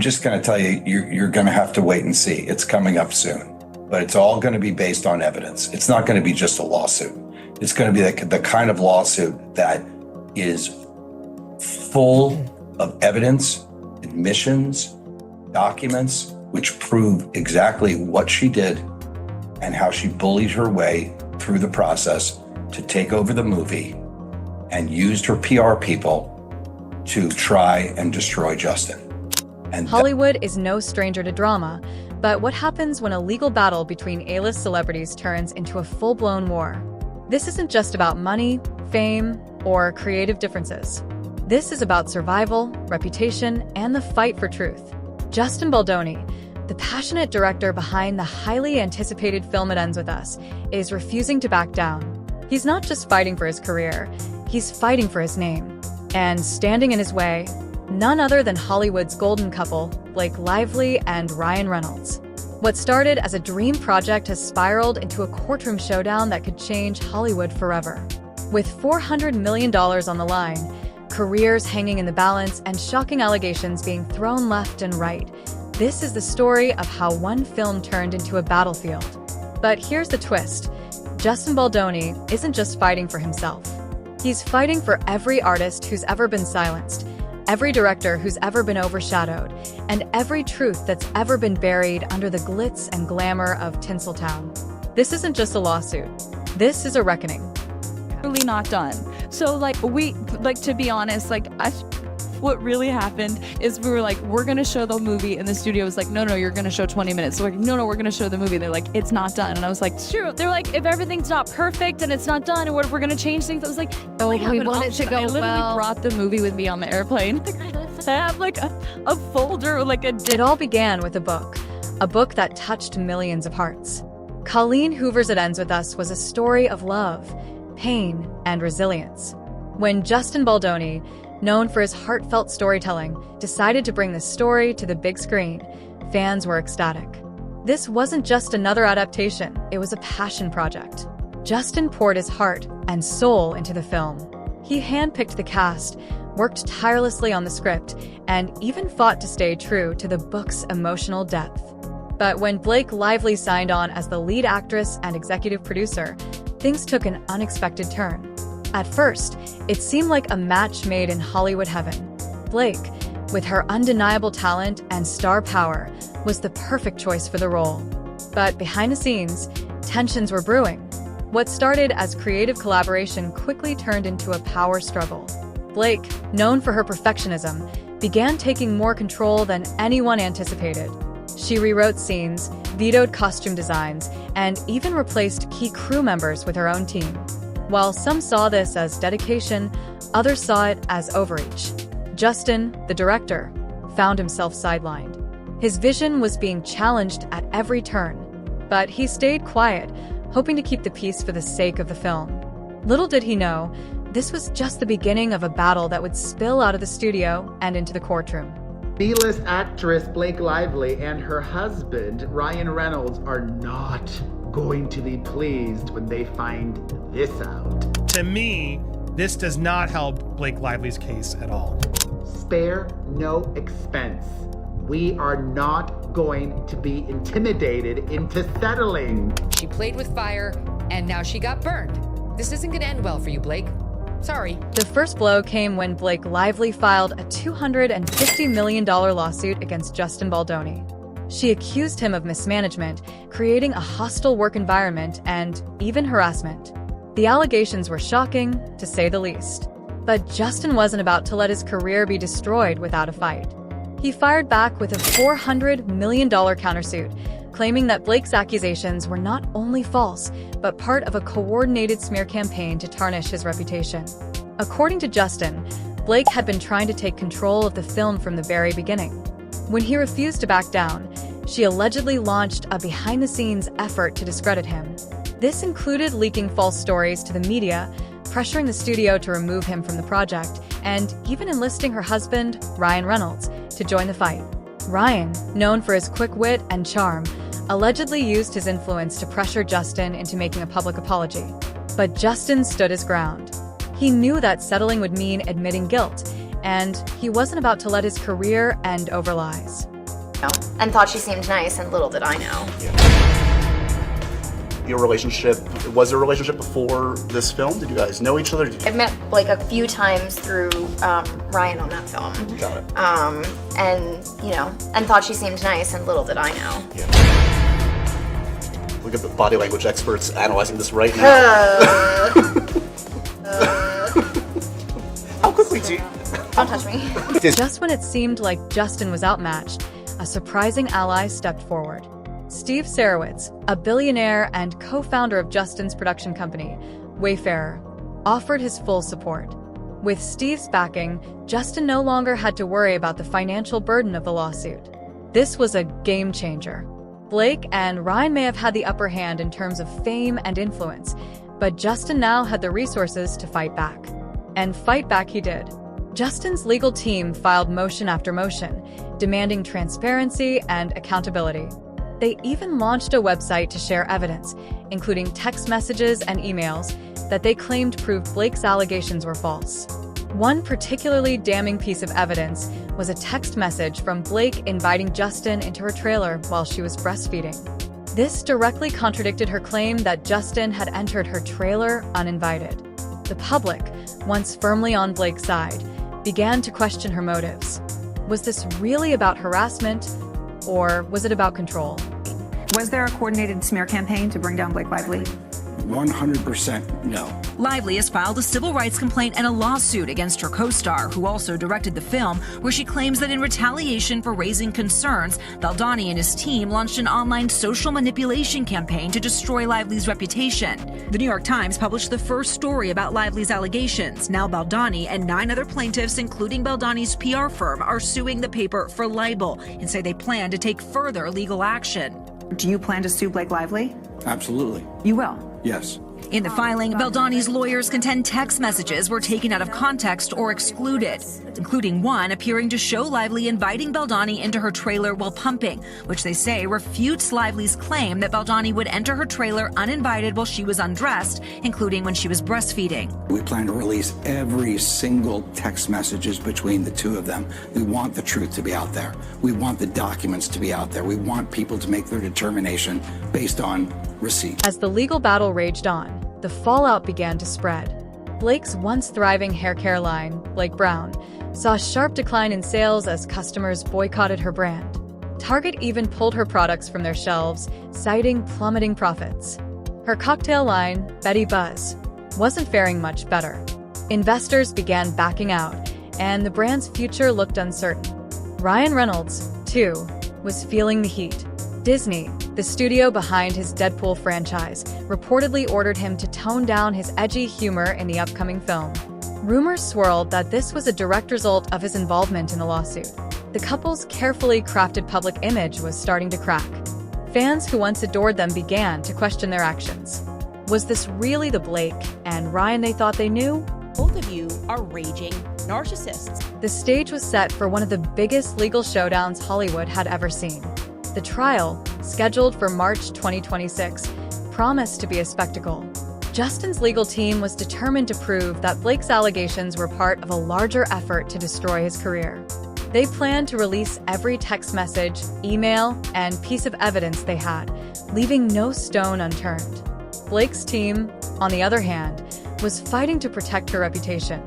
just going to tell you, you're going to have to wait and see. It's coming up soon, but it's all going to be based on evidence. It's not going to be just a lawsuit. It's going to be the kind of lawsuit that is full of evidence, admissions, documents, which prove exactly what she did and how she bullied her way through the process to take over the movie and used her PR people to try and destroy Justin. And Hollywood is no stranger to drama, but what happens when a legal battle between A-list celebrities turns into a full-blown war? This isn't just about money, fame, or creative differences. This is about survival, reputation, and the fight for truth. Justin Baldoni, the passionate director behind the highly anticipated film It Ends With Us, is refusing to back down. He's not just fighting for his career, he's fighting for his name. And standing in his way, none other than Hollywood's golden couple, Blake Lively and Ryan Reynolds. What started as a dream project has spiraled into a courtroom showdown that could change Hollywood forever. With $400 million on the line, careers hanging in the balance, and shocking allegations being thrown left and right, this is the story of how one film turned into a battlefield. But here's the twist. Justin Baldoni isn't just fighting for himself. He's fighting for every artist who's ever been silenced, every director who's ever been overshadowed, and every truth that's ever been buried under the glitz and glamour of Tinseltown. This isn't just a lawsuit. This is a reckoning. Really not done. So to be honest, what really happened is we were like, we're going to show the movie, and the studio was like, no, you're going to show 20 minutes. So we're like, no, we're going to show the movie. They're like, it's not done. And I was like, sure. They're like, if everything's not perfect and it's not done, and what if we're going to change things? I was like, oh, we want it to go I literally brought the movie with me on the airplane. I have a folder, It all began with a book that touched millions of hearts. Colleen Hoover's It Ends With Us was a story of love, pain, and resilience. When Justin Baldoni, known for his heartfelt storytelling, decided to bring this story to the big screen, fans were ecstatic. This wasn't just another adaptation, it was a passion project. Justin poured his heart and soul into the film. He handpicked the cast, worked tirelessly on the script, and even fought to stay true to the book's emotional depth. But when Blake Lively signed on as the lead actress and executive producer, things took an unexpected turn. At first, it seemed like a match made in Hollywood heaven. Blake, with her undeniable talent and star power, was the perfect choice for the role. But behind the scenes, tensions were brewing. What started as creative collaboration quickly turned into a power struggle. Blake, known for her perfectionism, began taking more control than anyone anticipated. She rewrote scenes, vetoed costume designs, and even replaced key crew members with her own team. While some saw this as dedication, others saw it as overreach. Justin, the director, found himself sidelined. His vision was being challenged at every turn, but he stayed quiet, hoping to keep the peace for the sake of the film. Little did he know, this was just the beginning of a battle that would spill out of the studio and into the courtroom. B-list actress Blake Lively and her husband, Ryan Reynolds, are not going to be pleased when they find this out. To me, this does not help Blake Lively's case at all. Spare no expense. We are not going to be intimidated into settling. She played with fire, and now she got burned. This isn't going to end well for you, Blake. Sorry. The first blow came when Blake Lively filed a $250 million lawsuit against Justin Baldoni. She accused him of mismanagement, creating a hostile work environment, and even harassment. The allegations were shocking, to say the least. But Justin wasn't about to let his career be destroyed without a fight. He fired back with a $400 million countersuit, claiming that Blake's accusations were not only false, but part of a coordinated smear campaign to tarnish his reputation. According to Justin, Blake had been trying to take control of the film from the very beginning. When he refused to back down, she allegedly launched a behind-the-scenes effort to discredit him. This included leaking false stories to the media, pressuring the studio to remove him from the project, and even enlisting her husband, Ryan Reynolds, to join the fight. Ryan, known for his quick wit and charm, allegedly used his influence to pressure Justin into making a public apology. But Justin stood his ground. He knew that settling would mean admitting guilt, and he wasn't about to let his career end over lies. and thought she seemed nice, and little did I know. Your relationship, was there a relationship before this film? Did you guys know each other? I've met like a few times through Ryan on that film. Got it. And and thought she seemed nice, and little did I know. Look at the body language experts analyzing this right now. How quickly do you... Don't touch me. Just when it seemed like Justin was outmatched, a surprising ally stepped forward. Steve Sarowitz, a billionaire and co-founder of Justin's production company, Wayfarer, offered his full support. With Steve's backing, Justin no longer had to worry about the financial burden of the lawsuit. This was a game changer. Blake and Ryan may have had the upper hand in terms of fame and influence, but Justin now had the resources to fight back. And fight back he did. Justin's legal team filed motion after motion, demanding transparency and accountability. They even launched a website to share evidence, including text messages and emails, that they claimed proved Blake's allegations were false. One particularly damning piece of evidence was a text message from Blake inviting Justin into her trailer while she was breastfeeding. This directly contradicted her claim that Justin had entered her trailer uninvited. The public, once firmly on Blake's side, began to question her motives. Was this really about harassment, or was it about control? Was there a coordinated smear campaign to bring down Blake Lively? 100% no. Lively has filed a civil rights complaint and a lawsuit against her co-star, who also directed the film, where she claims that in retaliation for raising concerns, Baldoni and his team launched an online social manipulation campaign to destroy Lively's reputation. The New York Times published the first story about Lively's allegations. Now Baldoni and 9 other plaintiffs, including Baldoni's PR firm, are suing the paper for libel and say they plan to take further legal action. Do you plan to sue Blake Lively? Absolutely. You will? Yes. In the filing, Baldoni's lawyers contend text messages were taken out of context or excluded, including one appearing to show Lively inviting Baldoni into her trailer while pumping, which they say refutes Lively's claim that Baldoni would enter her trailer uninvited while she was undressed, including when she was breastfeeding. We plan to release every single text messages between the two of them. We want the truth to be out there. We want the documents to be out there. We want people to make their determination based on receipt. As the legal battle raged on, the fallout began to spread. Blake's once thriving hair care line, Blake Brown, saw a sharp decline in sales as customers boycotted her brand. Target even pulled her products from their shelves, citing plummeting profits. Her cocktail line, Betty Buzz, wasn't faring much better. Investors began backing out, and the brand's future looked uncertain. Ryan Reynolds, too, was feeling the heat. Disney, the studio behind his Deadpool franchise, reportedly ordered him to tone down his edgy humor in the upcoming film. Rumors swirled that this was a direct result of his involvement in the lawsuit. The couple's carefully crafted public image was starting to crack. Fans who once adored them began to question their actions. Was this really the Blake and Ryan they thought they knew? Both of you are raging narcissists. The stage was set for one of the biggest legal showdowns Hollywood had ever seen. The trial, scheduled for March 2026, promised to be a spectacle. Justin's legal team was determined to prove that Blake's allegations were part of a larger effort to destroy his career. They planned to release every text message, email, and piece of evidence they had, leaving no stone unturned. Blake's team, on the other hand, was fighting to protect her reputation.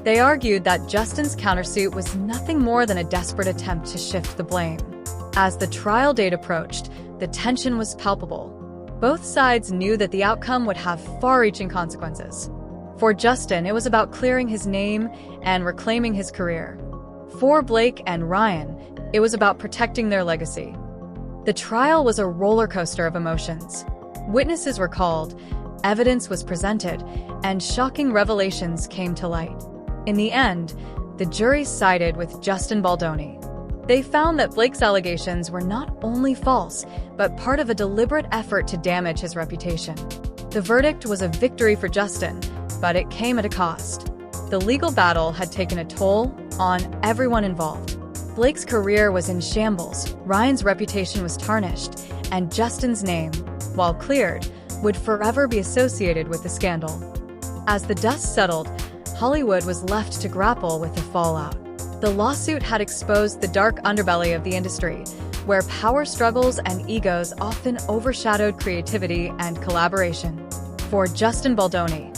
They argued that Justin's countersuit was nothing more than a desperate attempt to shift the blame. As the trial date approached, the tension was palpable. Both sides knew that the outcome would have far-reaching consequences. For Justin, it was about clearing his name and reclaiming his career. For Blake and Ryan, it was about protecting their legacy. The trial was a roller coaster of emotions. Witnesses were called, evidence was presented, and shocking revelations came to light. In the end, the jury sided with Justin Baldoni. They found that Blake's allegations were not only false, but part of a deliberate effort to damage his reputation. The verdict was a victory for Justin, but it came at a cost. The legal battle had taken a toll on everyone involved. Blake's career was in shambles, Ryan's reputation was tarnished, and Justin's name, while cleared, would forever be associated with the scandal. As the dust settled, Hollywood was left to grapple with the fallout. The lawsuit had exposed the dark underbelly of the industry, where power struggles and egos often overshadowed creativity and collaboration. For Justin Baldoni,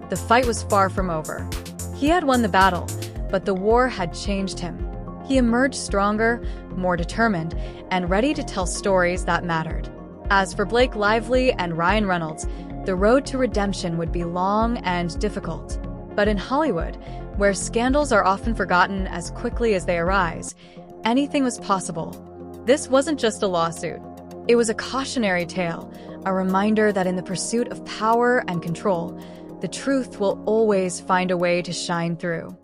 the fight was far from over. He had won the battle, but the war had changed him. He emerged stronger, more determined, and ready to tell stories that mattered. As for Blake Lively and Ryan Reynolds, the road to redemption would be long and difficult. But in Hollywood, where scandals are often forgotten as quickly as they arise, anything was possible. This wasn't just a lawsuit. It was a cautionary tale, a reminder that in the pursuit of power and control, the truth will always find a way to shine through.